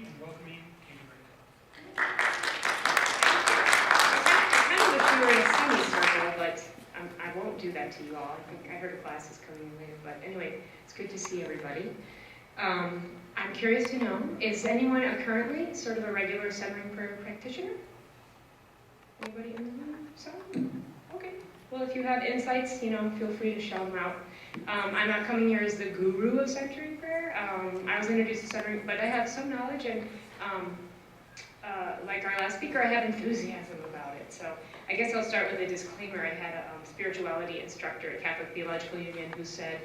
and welcoming Canterbury. I kind of wish we were in a semicircle, but I won't do that to you all. I think I heard a class is coming in later, but anyway, it's good to see everybody. I'm curious to know, is anyone currently sort of a regular centering prayer practitioner? Anybody in the room? So, okay. Well, if you have insights, feel free to shout them out. I'm not coming here as the guru of centering prayer. I was introduced to centering, but I have some knowledge, and like our last speaker, I have enthusiasm about it. So I guess I'll start with a disclaimer. I had a spirituality instructor at Catholic Theological Union who said,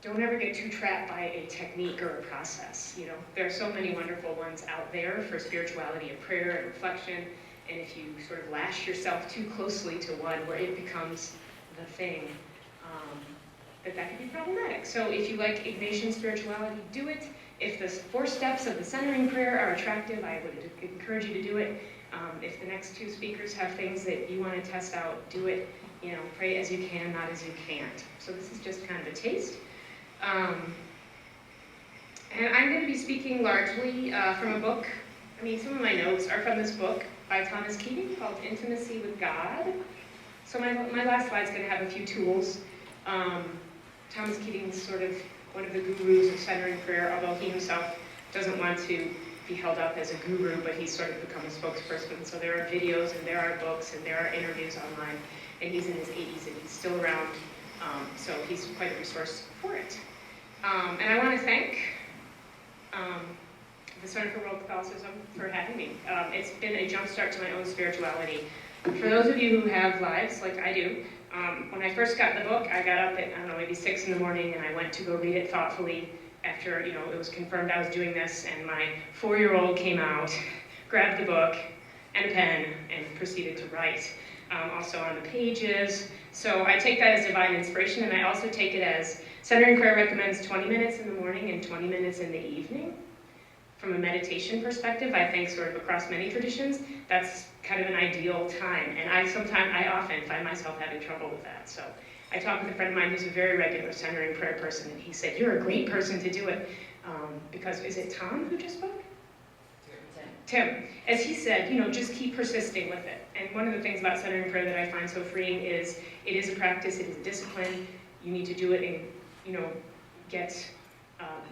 don't ever get too trapped by a technique or a process. There are so many wonderful ones out there for spirituality and prayer and reflection, and if you sort of lash yourself too closely to one where it becomes the thing, that can be problematic. So if you like Ignatian spirituality, do it. If the 4 steps of the centering prayer are attractive, I would encourage you to do it. If the next 2 speakers have things that you want to test out, do it. Pray as you can, not as you can't. So this is just kind of a taste. And I'm going to be speaking largely from a book. Some of my notes are from this book by Thomas Keating called Intimacy with God. So my last slide's going to have a few tools. Thomas Keating is sort of one of the gurus of centering prayer, although he himself doesn't want to be held up as a guru, but he's sort of become a spokesperson. So there are videos, and there are books, and there are interviews online, and he's in his 80s, and he's still around, so he's quite a resource for it. And I want to thank the Center for World Catholicism for having me. It's been a jumpstart to my own spirituality. For those of you who have lives like I do, when I first got the book, I got up at, maybe 6 in the morning, and I went to go read it thoughtfully after, it was confirmed I was doing this, and my 4-year-old came out, grabbed the book and a pen, and proceeded to write, also on the pages. So I take that as divine inspiration, and I also take it as centering prayer recommends 20 minutes in the morning and 20 minutes in the evening. From a meditation perspective, I think sort of across many traditions, that's kind of an ideal time. And I often find myself having trouble with that. So I talked with a friend of mine who's a very regular centering prayer person, and he said, you're a great person to do it. Because, is it Tom who just spoke? Tim. As he said, just keep persisting with it. And one of the things about centering prayer that I find so freeing is it is a practice, it is a discipline. You need to do it and, get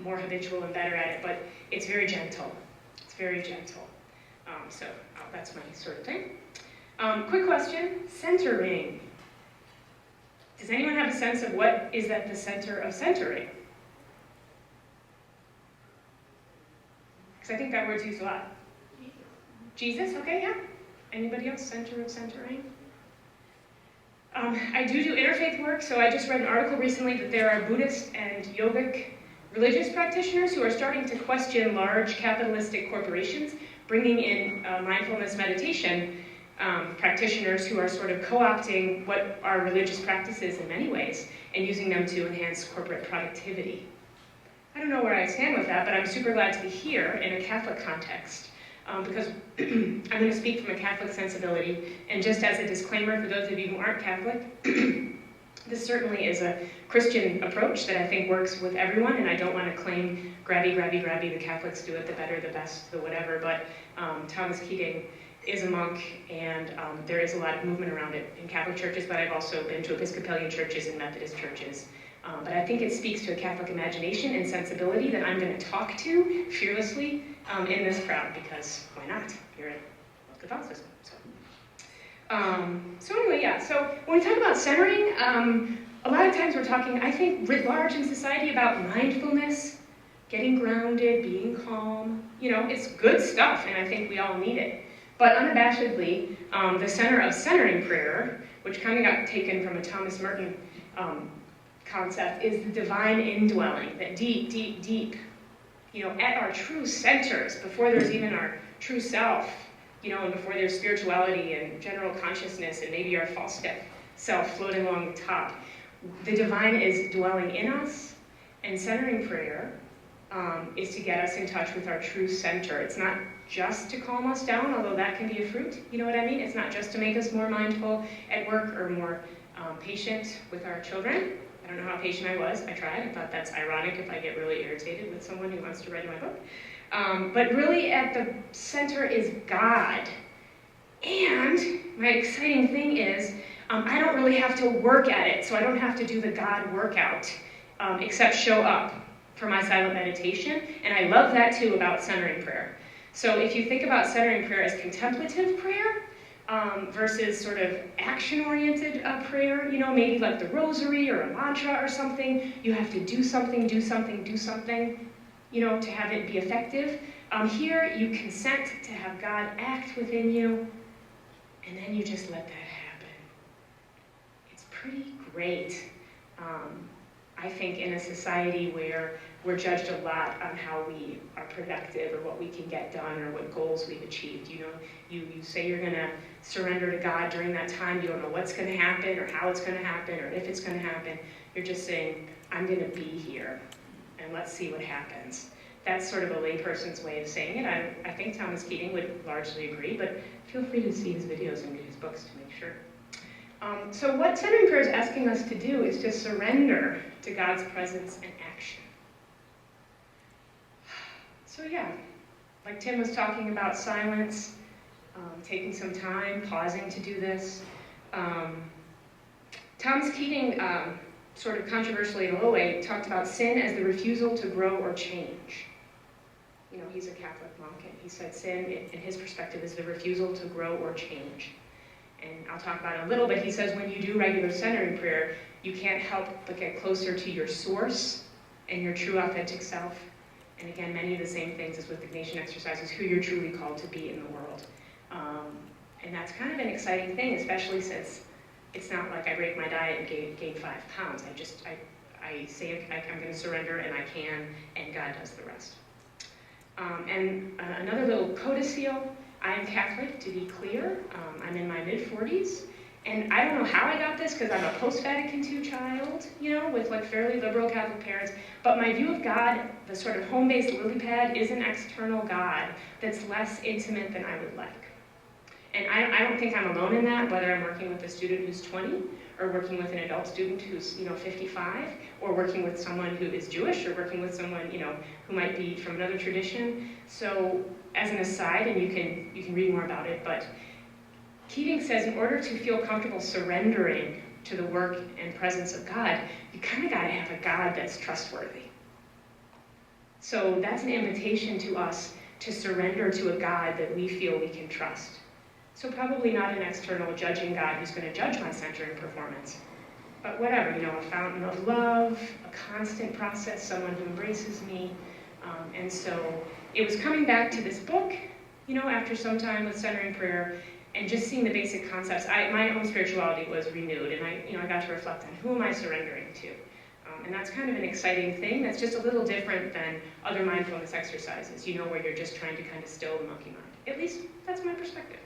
more habitual and better at it, but it's very gentle. It's very gentle. So that's my sort of thing. Quick question, centering. Does anyone have a sense of what is at the center of centering? Because I think that word's used a lot. Jesus, okay, yeah. Anybody else, center of centering? I do interfaith work, so I just read an article recently that there are Buddhist and yogic religious practitioners who are starting to question large capitalistic corporations, bringing in mindfulness meditation practitioners who are sort of co-opting what are religious practices in many ways and using them to enhance corporate productivity. I don't know where I stand with that, but I'm super glad to be here in a Catholic context because I'm going to speak from a Catholic sensibility, and just as a disclaimer for those of you who aren't Catholic, this certainly is a Christian approach that I think works with everyone, and I don't want to claim grabby, the Catholics do it the better, the best, the whatever, but Thomas Keating is a monk, and there is a lot of movement around it in Catholic churches, but I've also been to Episcopalian churches and Methodist churches. But I think it speaks to a Catholic imagination and sensibility that I'm going to talk to fearlessly in this crowd, because why not? You're at World Catholicism. So anyway, yeah, so when we talk about centering, a lot of times we're talking, I think, writ large in society about mindfulness, getting grounded, being calm. It's good stuff, and I think we all need it. But unabashedly, the center of centering prayer, which kind of got taken from a Thomas Merton concept, is the divine indwelling, that deep, at our true centers, before there's even our true self, and before there's spirituality and general consciousness and maybe our false self floating along the top. The divine is dwelling in us, and centering prayer is to get us in touch with our true center. It's not just to calm us down, although that can be a fruit, you know what I mean? It's not just to make us more mindful at work or more patient with our children. I don't know how patient I was. I tried. I thought that's ironic if I get really irritated with someone who wants to read my book. But really at the center is God. And my exciting thing is, I don't really have to work at it, so I don't have to do the God workout, except show up for my silent meditation. And I love that too about centering prayer. So if you think about centering prayer as contemplative prayer, versus sort of action-oriented prayer, maybe like the rosary or a mantra or something, you have to do something, to have it be effective. Here, you consent to have God act within you, and then you just let that happen. It's pretty great. I think in a society where we're judged a lot on how we are productive or what we can get done or what goals we've achieved. You say you're going to surrender to God during that time. You don't know what's going to happen or how it's going to happen or if it's going to happen. You're just saying, I'm going to be here and let's see what happens. That's sort of a layperson's way of saying it. I think Thomas Keating would largely agree, but feel free to see his videos and read his books to make sure. So what centering prayer is asking us to do is to surrender to God's presence and action. So yeah, like Tim was talking about silence, taking some time, pausing to do this. Thomas Keating, sort of controversially in a little way, talked about sin as the refusal to grow or change. He's a Catholic monk, and he said sin, in his perspective, is the refusal to grow or change. And I'll talk about it a little bit. He says when you do regular centering prayer, you can't help but get closer to your source and your true authentic self. And again, many of the same things as with Ignatian exercises, who you're truly called to be in the world. And that's kind of an exciting thing, especially since it's not like I break my diet and gain 5 pounds. I say I'm going to surrender, and I can, and God does the rest. And another little codicil, I am Catholic, to be clear. I'm in my mid-40s. And I don't know how I got this, because I'm a post-Vatican II child, with like fairly liberal Catholic parents. But my view of God, the sort of home-based lily pad, is an external God that's less intimate than I would like. And I don't think I'm alone in that, whether I'm working with a student who's 20, or working with an adult student who's 55, or working with someone who is Jewish, or working with someone who might be from another tradition. So as an aside, and you can read more about it, but Keating says in order to feel comfortable surrendering to the work and presence of God, you kind of got to have a God that's trustworthy. So that's an invitation to us to surrender to a God that we feel we can trust. So probably not an external judging God who's going to judge my centering performance, but whatever, a fountain of love, a constant process, someone who embraces me. And so it was coming back to this book, after some time with centering prayer, and just seeing the basic concepts. My own spirituality was renewed, and I got to reflect on who am I surrendering to? And that's kind of an exciting thing. That's just a little different than other mindfulness exercises, where you're just trying to kind of still the monkey mind. At least that's my perspective.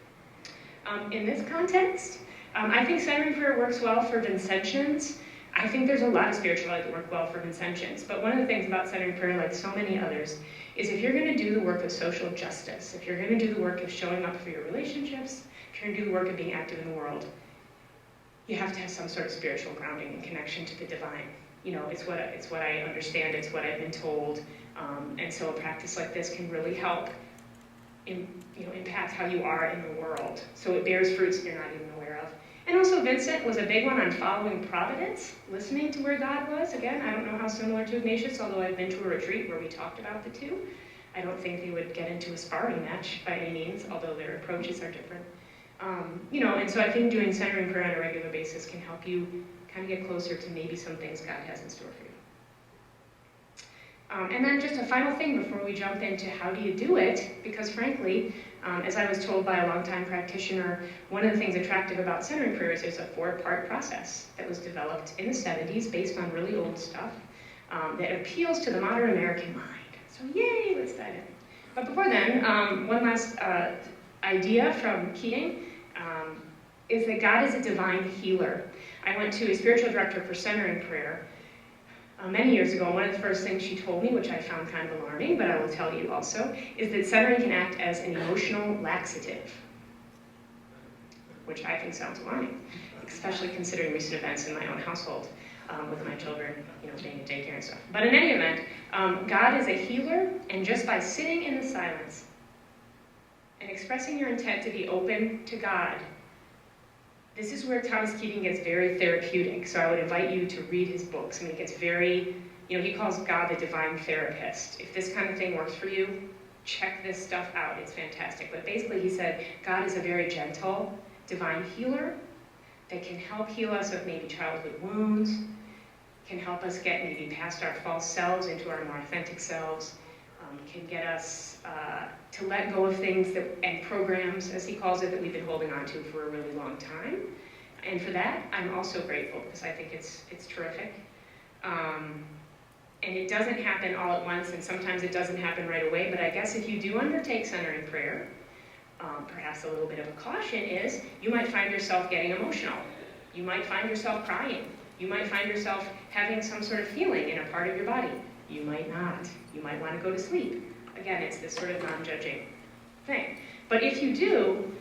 In this context, I think centering prayer works well for Vincentians. I think there's a lot of spirituality that work well for Vincentians, but one of the things about centering prayer, like so many others, is if you're going to do the work of social justice, if you're going to do the work of showing up for your relationships, if you're going to do the work of being active in the world, you have to have some sort of spiritual grounding and connection to the divine. It's what I understand, it's what I've been told, and so a practice like this can really help impact how you are in the world. So it bears fruits that you're not even aware of. And also Vincent was a big one on following providence, listening to where God was. Again, I don't know how similar to Ignatius, although I've been to a retreat where we talked about the two. I don't think they would get into a sparring match by any means, although their approaches are different. And so I think doing centering prayer on a regular basis can help you kind of get closer to maybe some things God has in store for you. And then just a final thing before we jump into how do you do it, because frankly, as I was told by a longtime practitioner, one of the things attractive about centering prayer is there's a 4-part process that was developed in the 70s based on really old stuff that appeals to the modern American mind. So yay, let's dive in. But before then, one last idea from Keating is that God is a divine healer. I went to a spiritual director for centering prayer many years ago, and one of the first things she told me, which I found kind of alarming, but I will tell you also, is that centering can act as an emotional laxative, which I think sounds alarming, especially considering recent events in my own household. with my children, being in daycare and stuff. But in any event, God is a healer, and just by sitting in the silence and expressing your intent to be open to God, this is where Thomas Keating gets very therapeutic. So I would invite you to read his books. It gets very, he calls God the divine therapist. If this kind of thing works for you, check this stuff out. It's fantastic. But basically he said, God is a very gentle, divine healer that can help heal us of maybe childhood wounds, can help us get maybe past our false selves into our more authentic selves, can get us to let go of things and programs, as he calls it, that we've been holding on to for a really long time. And for that, I'm also grateful, because I think it's terrific. And it doesn't happen all at once, and sometimes it doesn't happen right away, but I guess if you do undertake centering prayer, perhaps a little bit of a caution is, you might find yourself getting emotional. You might find yourself crying. You might find yourself having some sort of feeling in a part of your body. You might not. You might want to go to sleep. Again, it's this sort of non-judging thing. But if you do,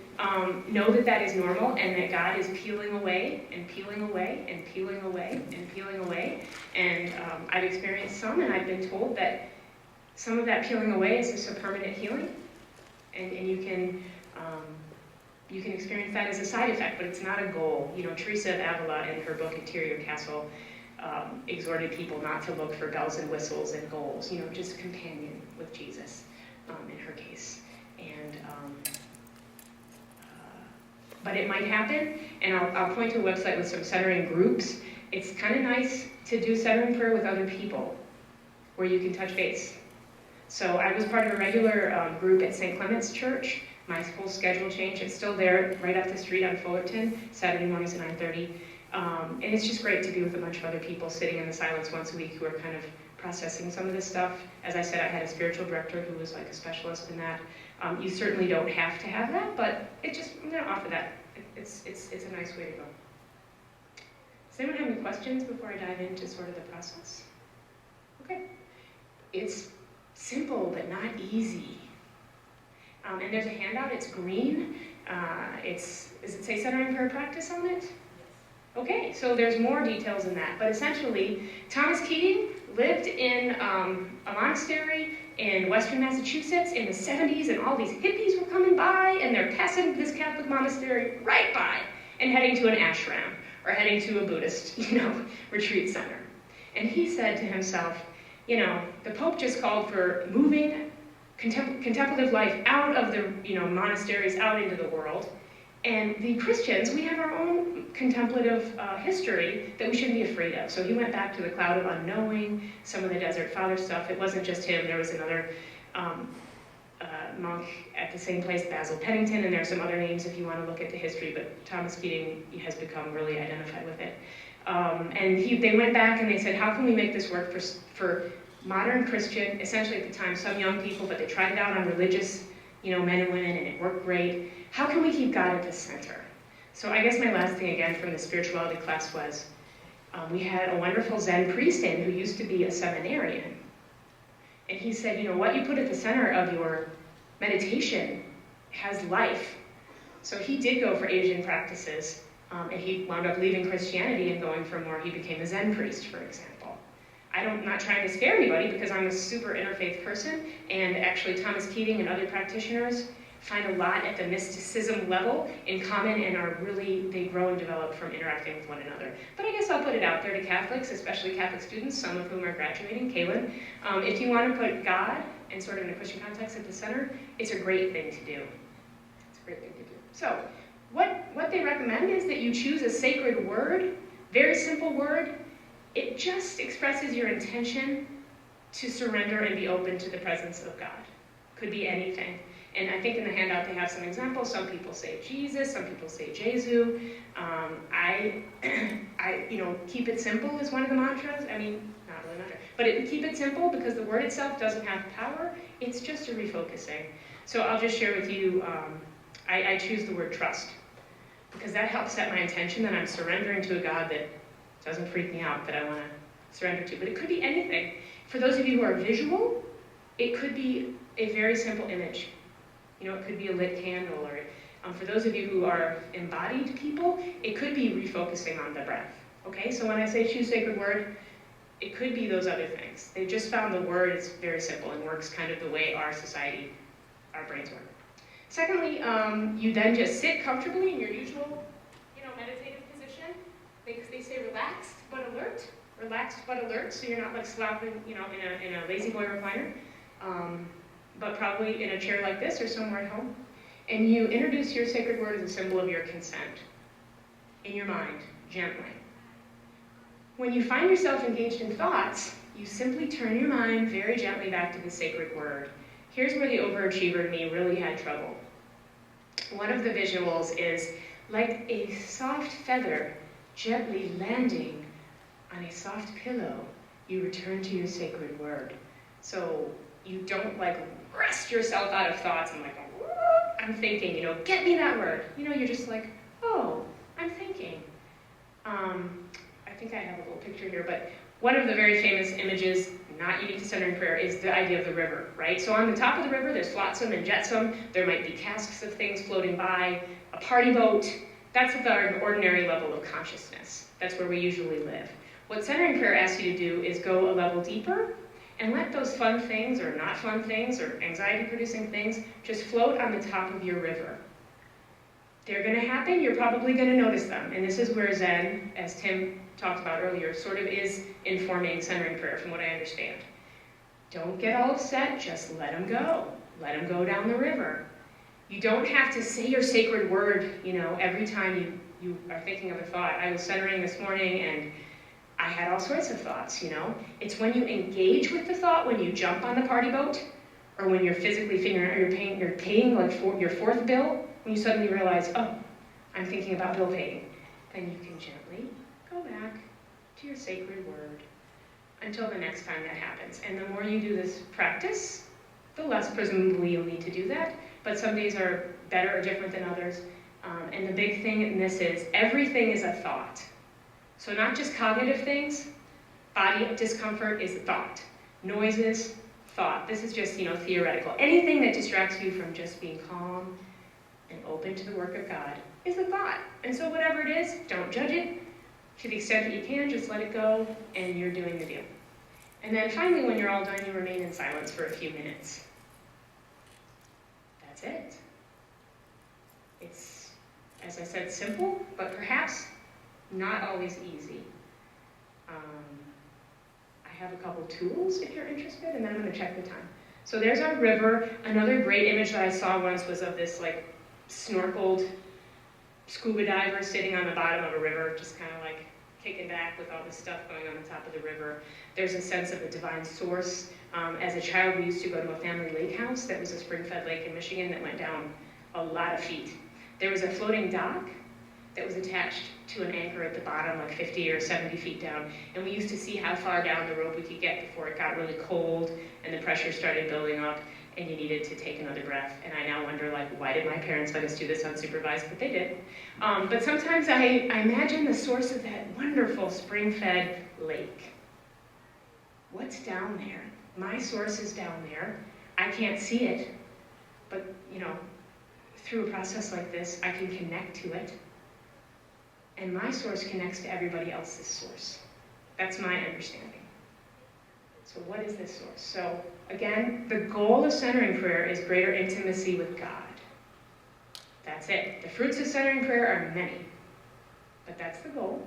know that that is normal, and that God is peeling away and peeling away and peeling away and peeling away. And I've experienced some, and I've been told that some of that peeling away is just a permanent healing, and you can experience that as a side effect, but it's not a goal. Teresa of Avila, in her book Interior Castle, exhorted people not to look for bells and whistles and goals, just companion with Jesus, in her case. And but it might happen, and I'll point to a website with some centering groups. It's kind of nice to do centering prayer with other people, where you can touch base. So I was part of a regular group at St. Clement's Church. My whole schedule changed. It's still there, right up the street on Fullerton, Saturday mornings at 9:30. And it's just great to be with a bunch of other people sitting in the silence once a week who are kind of processing some of this stuff. As I said, I had a spiritual director who was like a specialist in that. You certainly don't have to have that, but I'm going to offer that. It's a nice way to go. Does anyone have any questions before I dive into sort of the process? Okay. It's simple, but not easy. And there's a handout. It's green. Does it say Centering Prayer Practice on it? Okay, so there's more details in that. But essentially, Thomas Keating lived in a monastery in western Massachusetts in the 70s, and all these hippies were coming by, and they're passing this Catholic monastery right by and heading to an ashram or heading to a Buddhist, retreat center. And he said to himself, the Pope just called for moving contemplative life out of the monasteries out into the world. And the Christians, we have our own contemplative history that we shouldn't be afraid of. So he went back to the cloud of unknowing, some of the Desert Father stuff. It wasn't just him. There was another monk at the same place, Basil Pennington, and there's some other names if you want to look at the history, but Thomas Keating has become really identified with it. And they went back and they said, how can we make this work for modern Christian, essentially at the time, some young people, but they tried it out on religious, men and women, and it worked great. How can we keep God at the center? So I guess my last thing, again, from the spirituality class was, we had a wonderful Zen priest in who used to be a seminarian. And he said, what you put at the center of your meditation has life. So he did go for Asian practices, and he wound up leaving Christianity and going for more, he became a Zen priest, for example. I'm not trying to scare anybody because I'm a super interfaith person, and actually Thomas Keating and other practitioners find a lot at the mysticism level in common and they grow and develop from interacting with one another. But I guess I'll put it out there to Catholics, especially Catholic students, some of whom are graduating, Kaylin. If you want to put God and sort of in a Christian context at the center, it's a great thing to do. It's a great thing to do. So, what they recommend is that you choose a sacred word, very simple word. It just expresses your intention to surrender and be open to the presence of God. Could be anything. And I think in the handout they have some examples. Some people say Jesus, some people say Jesu. I keep it simple is one of the mantras. I mean, not really mantra, but keep it simple because the word itself doesn't have power. It's just a refocusing. So I'll just share with you, I choose the word trust because that helps set my intention that I'm surrendering to a God that doesn't freak me out, that I want to surrender to. But it could be anything. For those of you who are visual, it could be a very simple image. It could be a lit candle, or for those of you who are embodied people, it could be refocusing on the breath. Okay, so when I say choose sacred word, it could be those other things. They just found the word is very simple and works kind of the way our society, our brains work. Secondly, you then just sit comfortably in your usual, meditative position. They say relaxed but alert, so you're not like slopping, in a lazy boy recliner, but probably in a chair like this or somewhere at home. And you introduce your sacred word as a symbol of your consent in your mind, gently. When you find yourself engaged in thoughts, you simply turn your mind very gently back to the sacred word. Here's where the overachiever in me really had trouble. One of the visuals is like a soft feather gently landing on a soft pillow, you return to your sacred word. So you don't like wrest yourself out of thoughts and like, I'm thinking, get me that word. You're just like, oh, I'm thinking. I think I have a little picture here, but one of the very famous images, not unique to centering prayer, is the idea of the river, right? So on the top of the river, there's flotsam and jetsam. There might be casks of things floating by, a party boat. That's at the ordinary level of consciousness. That's where we usually live. What centering prayer asks you to do is go a level deeper and let those fun things or not fun things or anxiety-producing things just float on the top of your river. They're going to happen, you're probably going to notice them. And this is where Zen, as Tim talked about earlier, sort of is informing centering prayer from what I understand. Don't get all upset, just let them go. Let them go down the river. You don't have to say your sacred word, every time you are thinking of a thought. I was centering this morning and I had all sorts of thoughts, It's when you engage with the thought, when you jump on the party boat, or when you're physically figuring out you're paying like your fourth bill, when you suddenly realize, oh, I'm thinking about bill paying, then you can gently go back to your sacred word until the next time that happens. And the more you do this practice, the less presumably you'll need to do that. But some days are better or different than others. And the big thing in this is everything is a thought. So not just cognitive things, body discomfort is a thought. Noises, thought. This is just, theoretical. Anything that distracts you from just being calm and open to the work of God is a thought. And so whatever it is, don't judge it. To the extent that you can, just let it go, and you're doing the deal. And then finally, when you're all done, you remain in silence for a few minutes. That's it. It's, as I said, simple, but perhaps not always easy. I have a couple tools if you're interested, and then I'm going to check the time. So there's our river. Another great image that I saw once was of this like snorkeled scuba diver sitting on the bottom of a river, just kind of like kicking back with all this stuff going on the top of the river. There's a sense of a divine source. As a child, we used to go to a family lake house that was a spring-fed lake in Michigan that went down a lot of feet. There was a floating dock that was attached to an anchor at the bottom, like 50 or 70 feet down. And we used to see how far down the rope we could get before it got really cold and the pressure started building up and you needed to take another breath. And I now wonder, why did my parents let us do this unsupervised? But they did. But sometimes I imagine the source of that wonderful spring-fed lake. What's down there? My source is down there. I can't see it. But, through a process like this, I can connect to it. And my source connects to everybody else's source. That's my understanding. So what is this source? So again, the goal of centering prayer is greater intimacy with God. That's it. The fruits of centering prayer are many, but that's the goal.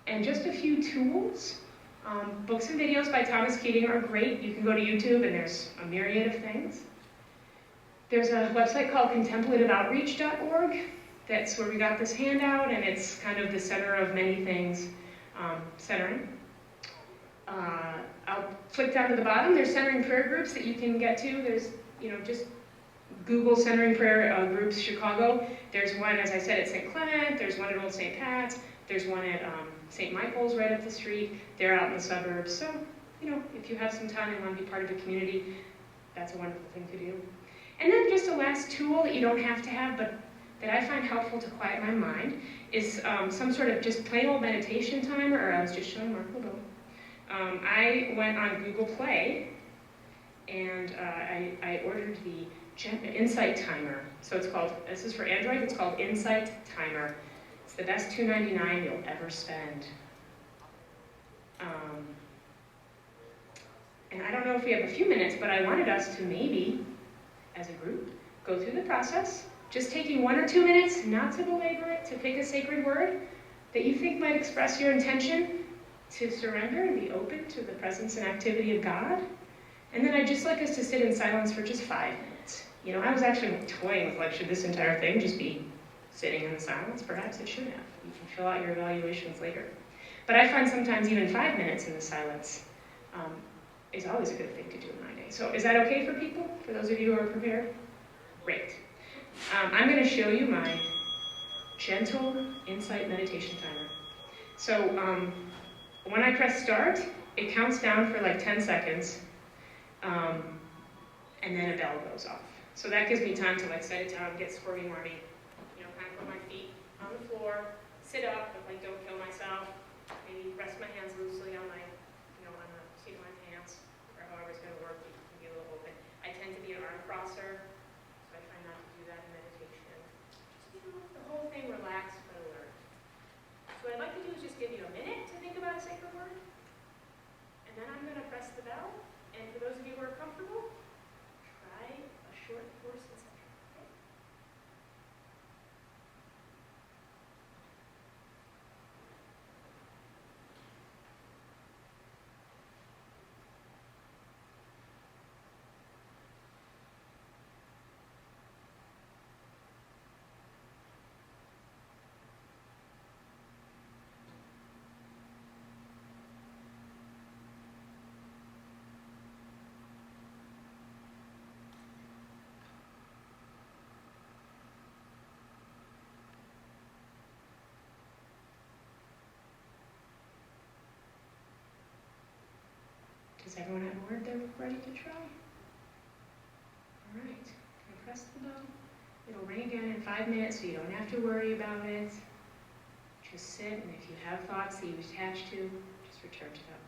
And just a few tools. Books and videos by Thomas Keating are great. You can go to YouTube and there's a myriad of things. There's a website called contemplativeoutreach.org. That's where we got this handout, and it's kind of the center of many things, centering. I'll flick down to the bottom. There's centering prayer groups that you can get to. There's, just Google centering prayer groups Chicago. There's one, as I said, at St. Clement. There's one at Old St. Pat's. There's one at St. Michael's right up the street. They're out in the suburbs. So, if you have some time and want to be part of a community, that's a wonderful thing to do. And then just a last tool that you don't have to have, but that I find helpful to quiet my mind is some sort of just plain old meditation timer, or I was just showing Mark Lebeau. I went on Google Play and I ordered the Insight Timer. So it's called, this is for Android, it's called Insight Timer. It's the best $2.99 you'll ever spend. Um, and I don't know if we have a few minutes, but I wanted us to maybe, as a group, go through the process, just taking 1 or 2 minutes, not to belabor it, to pick a sacred word that you think might express your intention to surrender and be open to the presence and activity of God. And then I'd just like us to sit in silence for just 5 minutes. You know, I was actually toying with, like, should this entire thing just be sitting in silence? Perhaps it should have. You can fill out your evaluations later. But I find sometimes even 5 minutes in the silence is always a good thing to do in my day. So is that okay for people? For those of you who are prepared? Great. I'm going to show you my gentle insight meditation timer. So when I press start, it counts down for like 10 seconds, and then a bell goes off. So that gives me time to like set it down, get squirmy-wormy, you know, kind of put my feet on the floor, sit up, but like don't kill myself, maybe rest my hands loosely on my, you know, on the seat of my pants, or however it's going to work, you can be a little open. I tend to be an arm crosser, so I try not to do that in meditation. Just, you know, the whole thing relaxed but alert. So what I'd like to do is just give you a minute to think about a sacred word, and then I'm going to press the bell, and for those of you who are comfortable, try a short course in center. Okay? Does everyone have a word they're ready to try? All right, I'm gonna press the bell. It'll ring again in 5 minutes, so you don't have to worry about it. Just sit, and if you have thoughts that you attach to, just return to that word.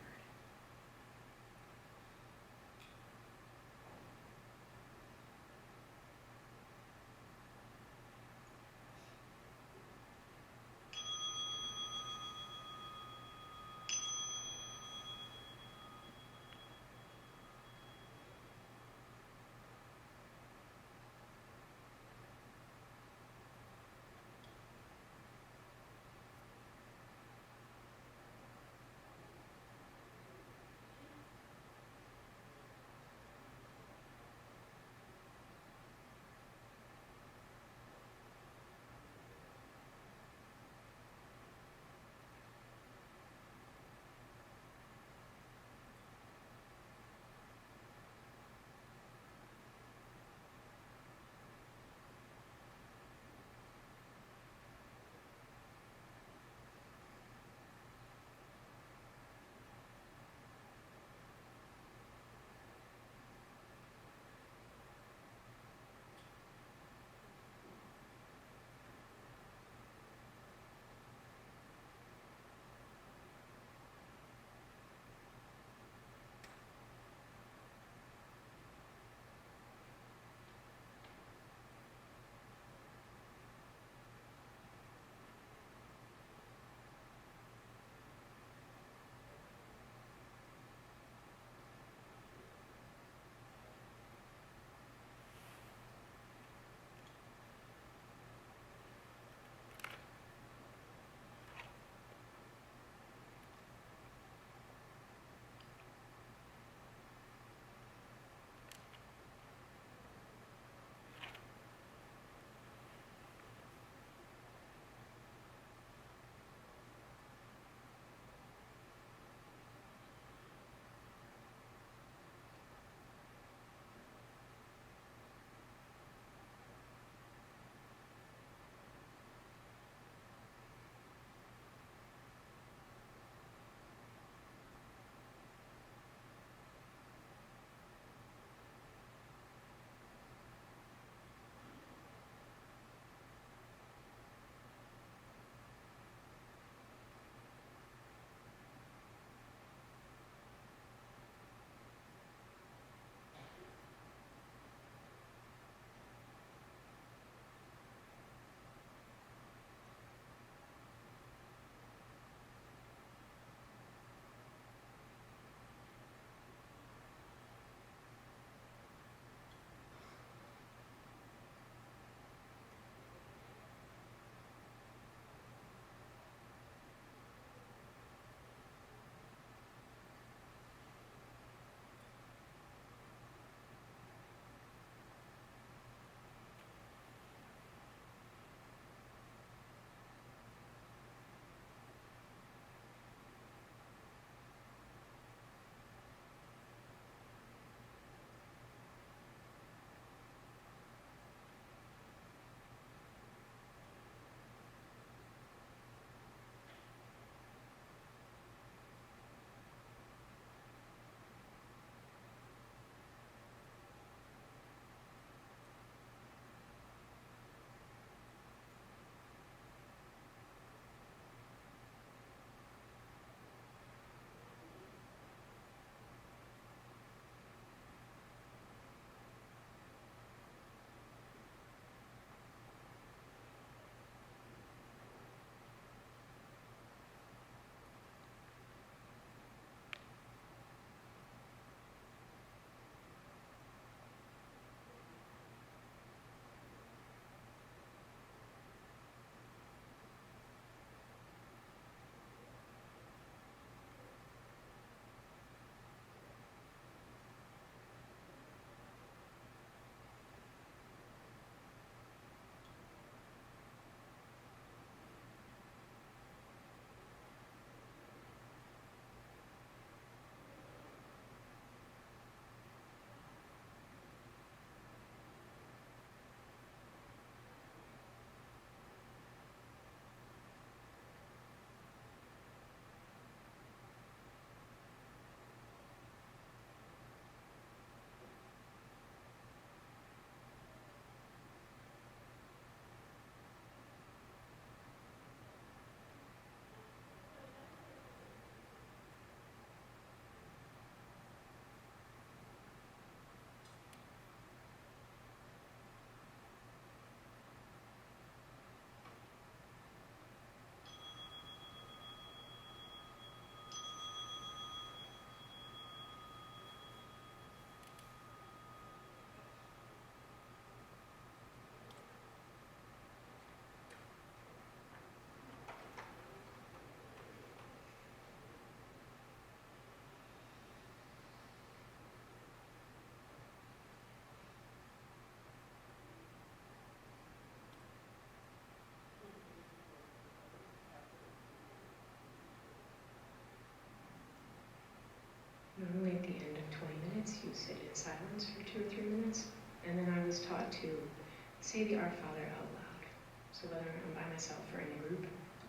say the Our Father out loud. So whether I'm by myself or in a group,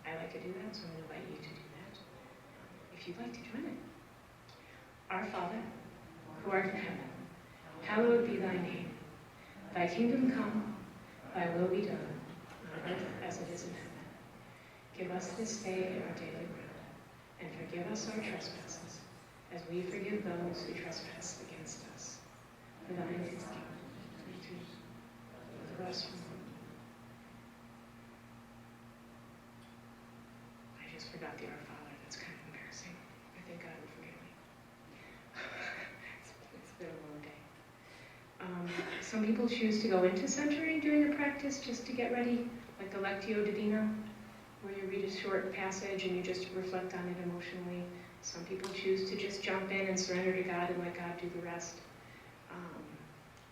I like to do that, so I'm going to invite you to do that. If you'd like to join in. Our Father, who art in heaven, hallowed be thy name. Thy kingdom come, thy will be done, on earth as it is in heaven. Give us this day our daily bread, and forgive us our trespasses, as we forgive those who trespass against us. For thine is the kingdom, and the truth, for us from home. I just forgot the Our Father. That's kind of embarrassing. I think God will forgive me. It's been a long day. Some people choose to go into centering during the practice just to get ready, like the Lectio Divina, where you read a short passage and you just reflect on it emotionally. Some people choose to just jump in and surrender to God and let God do the rest.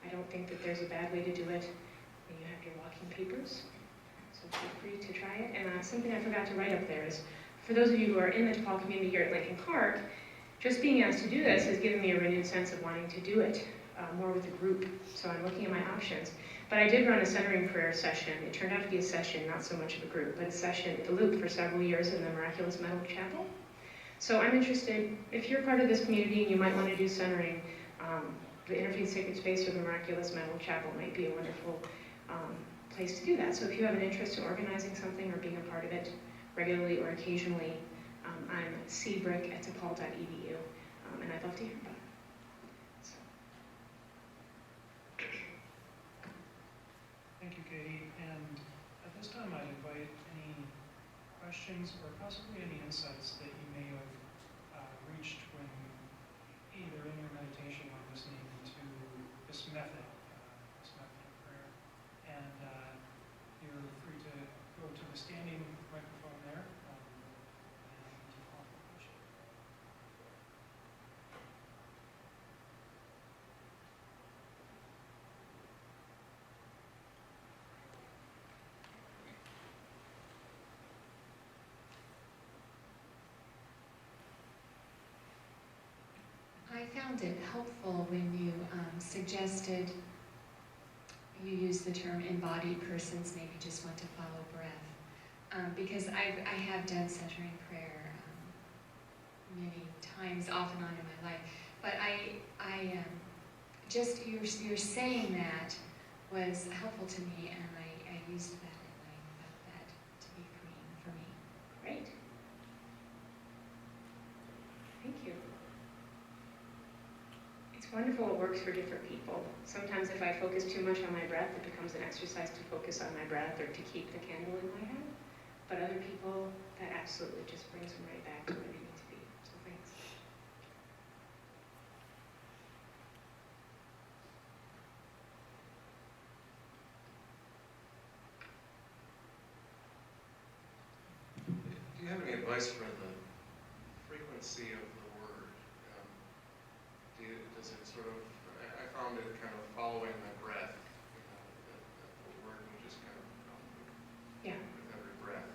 I don't think that there's a bad way to do it when you have your walking papers, so feel free to try it. And something I forgot to write up there is, for those of you who are in the DePaul community here at Lincoln Park, just being asked to do this has given me a renewed sense of wanting to do it more with a group, so I'm looking at my options. But I did run a centering prayer session. It turned out to be a session, not so much of a group, but a session, a loop for several years in the Miraculous Medal Chapel. So I'm interested, if you're part of this community and you might want to do centering, the Interfaith Sacred Space or the Miraculous Medal Chapel might be a wonderful place to do that. So if you have an interest in organizing something or being a part of it regularly or occasionally, I'm cbrick@depaul.edu, and I'd love to hear about it. Thank you, Katie. And at this time, I'd invite any questions or possibly any insights that you may have reached when either in your meditation or listening to this method of prayer. And you're free to go to the standing microphone there and offer a question. I found it helpful when you suggested you use the term embodied persons maybe just want to follow breath, because I have done centering prayer many times off and on in my life, but I just your saying that was helpful to me, and I used that and I felt that to be freeing for me. Great. Thank you. It's wonderful it works for different people. Sometimes if I focus too much on my breath, it becomes an exercise to focus on my breath or to keep the candle in my hand. But other people, that absolutely just brings them right back to where they need to be. So thanks. Do you have any advice for the frequency of the word? Does it sort of, I found it kind of following the breath, that the word would just kind of come with every breath.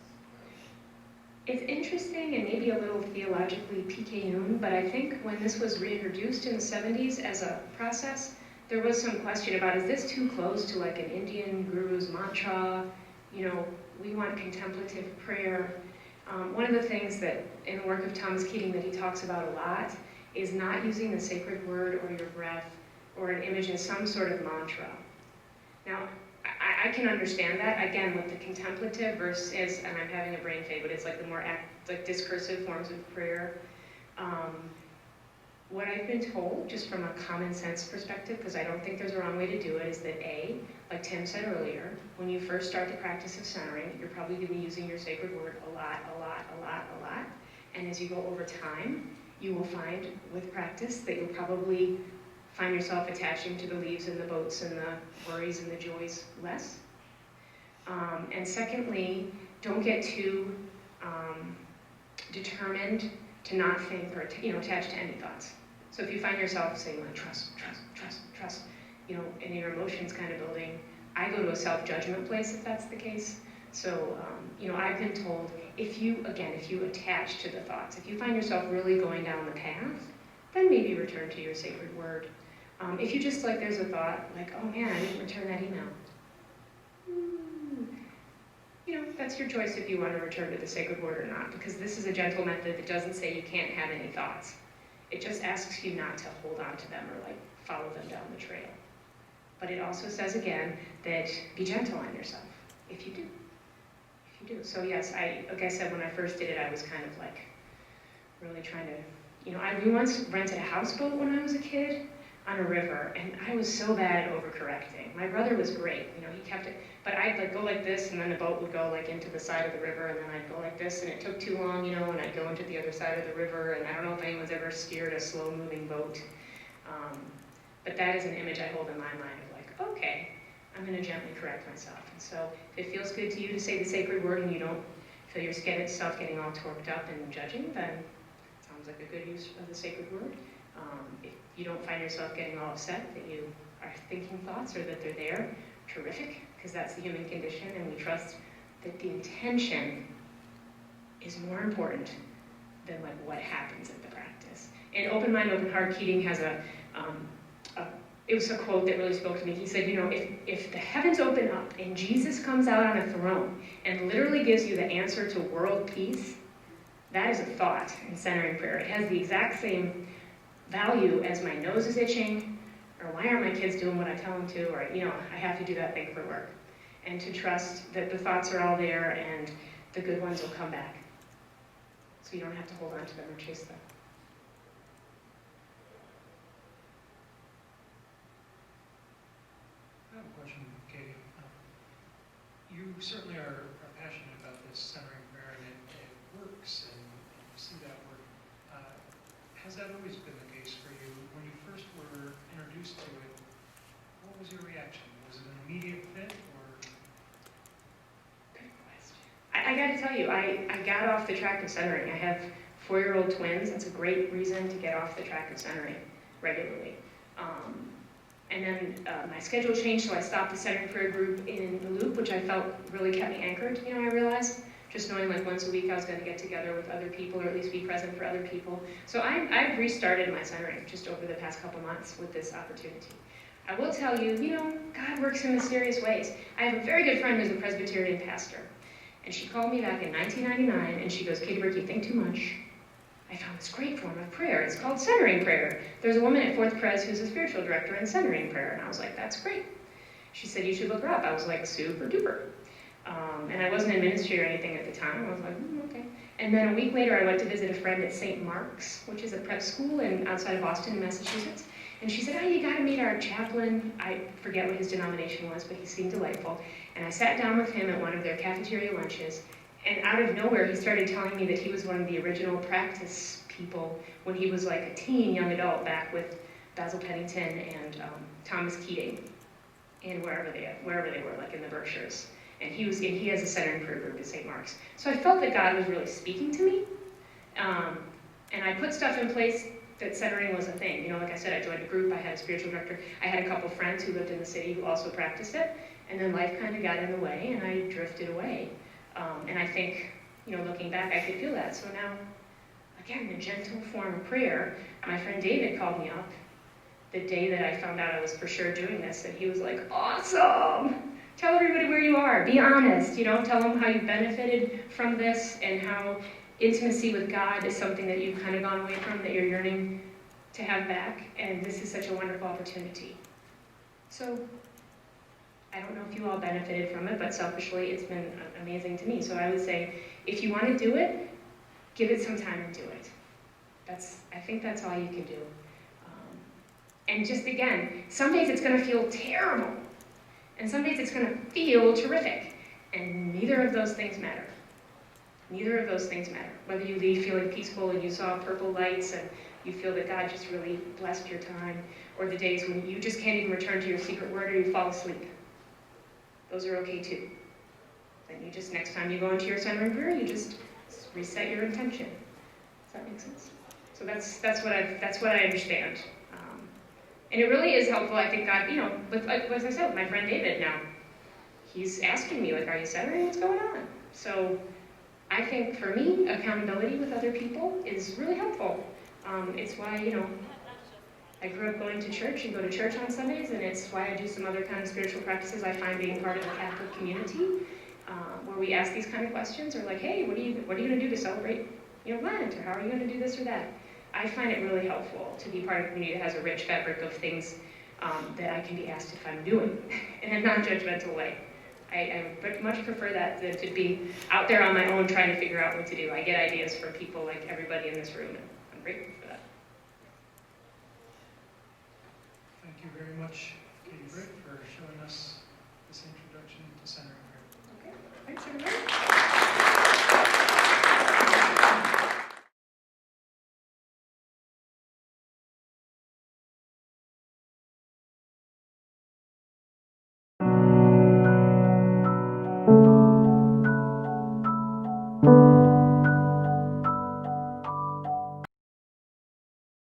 It's interesting and maybe a little theologically picayune, but I think when this was reintroduced in the 70s as a process, there was some question about, is this too close to like an Indian guru's mantra? You know, we want contemplative prayer. One of the things that in the work of Thomas Keating that he talks about a lot is not using the sacred word or your breath or an image as some sort of mantra. Now, I can understand that, again, with the contemplative versus, and I'm having a brain fade, but it's like the more discursive forms of prayer. What I've been told, just from a common sense perspective, because I don't think there's a wrong way to do it, is that A, like Tim said earlier, when you first start the practice of centering, you're probably going to be using your sacred word a lot. And as you go over time, you will find with practice that you'll probably find yourself attaching to the leaves and the boats and the worries and the joys less. And secondly, don't get too determined to not think or attach to any thoughts. So if you find yourself saying like trust, and your emotions kind of building, I go to a self-judgment place if that's the case. So I've been told if you attach to the thoughts, if you find yourself really going down the path, then maybe return to your sacred word. If you just there's a thought like, oh man, I didn't return that email. that's your choice if you want to return to the sacred word or not, because this is a gentle method that doesn't say you can't have any thoughts. It just asks you not to hold on to them or like follow them down the trail. But it also says again that be gentle on yourself, if you do. If you do. So yes, like I said, when I first did it, I was kind of like really trying to, we once rented a houseboat when I was a kid on a river, and I was so bad at overcorrecting. My brother was great, he kept it, but I'd like go like this, and then the boat would go like into the side of the river, and then I'd go like this, and it took too long, and I'd go into the other side of the river, and I don't know if anyone's ever steered a slow-moving boat, but that is an image I hold in my mind of like, okay, I'm going to gently correct myself. And so if it feels good to you to say the sacred word and you don't feel yourself getting all torqued up and judging, then it sounds like a good use of the sacred word. If you don't find yourself getting all upset that you are thinking thoughts or that they're there, terrific, because that's the human condition, and we trust that the intention is more important than like what happens at the practice. In Open Mind, Open Heart, Keating has it was a quote that really spoke to me. He said, if the heavens open up and Jesus comes out on a throne and literally gives you the answer to world peace, that is a thought in centering prayer. It has the exact same value as my nose is itching, or why aren't my kids doing what I tell them to, or I have to do that thing for work. And to trust that the thoughts are all there and the good ones will come back. So you don't have to hold on to them or chase them. I have a question, Katie. You certainly are passionate about this centering prayer, and it works, and you see that work. Has that always been the case for you? When you first were introduced to it, what was your reaction? Was it an immediate fit, or? Good question. I got to tell you, I got off the track of centering. I have 4-year-old twins. That's a great reason to get off the track of centering regularly. And then my schedule changed, so I stopped the centering prayer group in the Loop, which I felt really kept me anchored, I realized. Just knowing like once a week I was going to get together with other people, or at least be present for other people. So I've restarted my centering just over the past couple months with this opportunity. I will tell you, God works in mysterious ways. I have a very good friend who's a Presbyterian pastor. And she called me back in 1999, and she goes, Katie Burke, you think too much. I found this great form of prayer. It's called centering prayer. There's a woman at Fourth Pres who's a spiritual director in centering prayer. And I was like, that's great. She said, you should look her up. I was like, super duper. And I wasn't in ministry or anything at the time. I was like, okay. And then a week later, I went to visit a friend at St. Mark's, which is a prep school outside of Boston, Massachusetts. And she said, you got to meet our chaplain. I forget what his denomination was, but he seemed delightful. And I sat down with him at one of their cafeteria lunches. And out of nowhere, he started telling me that he was one of the original practice people when he was like a teen, young adult, back with Basil Pennington and Thomas Keating, and wherever they were, like in the Berkshires. And he has a centering prayer group at St. Mark's. So I felt that God was really speaking to me. And I put stuff in place that centering was a thing. Like I said, I joined a group, I had a spiritual director, I had a couple friends who lived in the city who also practiced it, and then life kind of got in the way, and I drifted away. And I think, looking back, I could feel that. So now, again, the gentle form of prayer, my friend David called me up the day that I found out I was for sure doing this, and he was like, awesome! Tell everybody where you are, be honest, tell them how you've benefited from this and how intimacy with God is something that you've kind of gone away from, that you're yearning to have back, and this is such a wonderful opportunity. So, I don't know if you all benefited from it, but selfishly, it's been amazing to me. So I would say, if you want to do it, give it some time and do it. I think that's all you can do. And just again, some days it's going to feel terrible, and some days it's going to feel terrific, and neither of those things matter. Neither of those things matter. Whether you leave feeling peaceful and you saw purple lights and you feel that God just really blessed your time, or the days when you just can't even return to your secret word or you fall asleep. Those are okay too. Then you just, next time you go into your centering prayer, you just reset your intention. Does that make sense? So that's what I understand. And it really is helpful, I think, God, with, like, as I said, with my friend David now, he's asking me, like, are you centering? What's going on? So I think, for me, accountability with other people is really helpful. It's why, I grew up going to church and go to church on Sundays, and it's why I do some other kind of spiritual practices. I find being part of a Catholic community where we ask these kind of questions, or like, hey, what are you going to do to celebrate, Lent, or how are you going to do this or that? I find it really helpful to be part of a community that has a rich fabric of things that I can be asked if I'm doing in a non-judgmental way. I much prefer that than to be out there on my own trying to figure out what to do. I get ideas from people like everybody in this room, and I'm grateful for that. Thank you very much.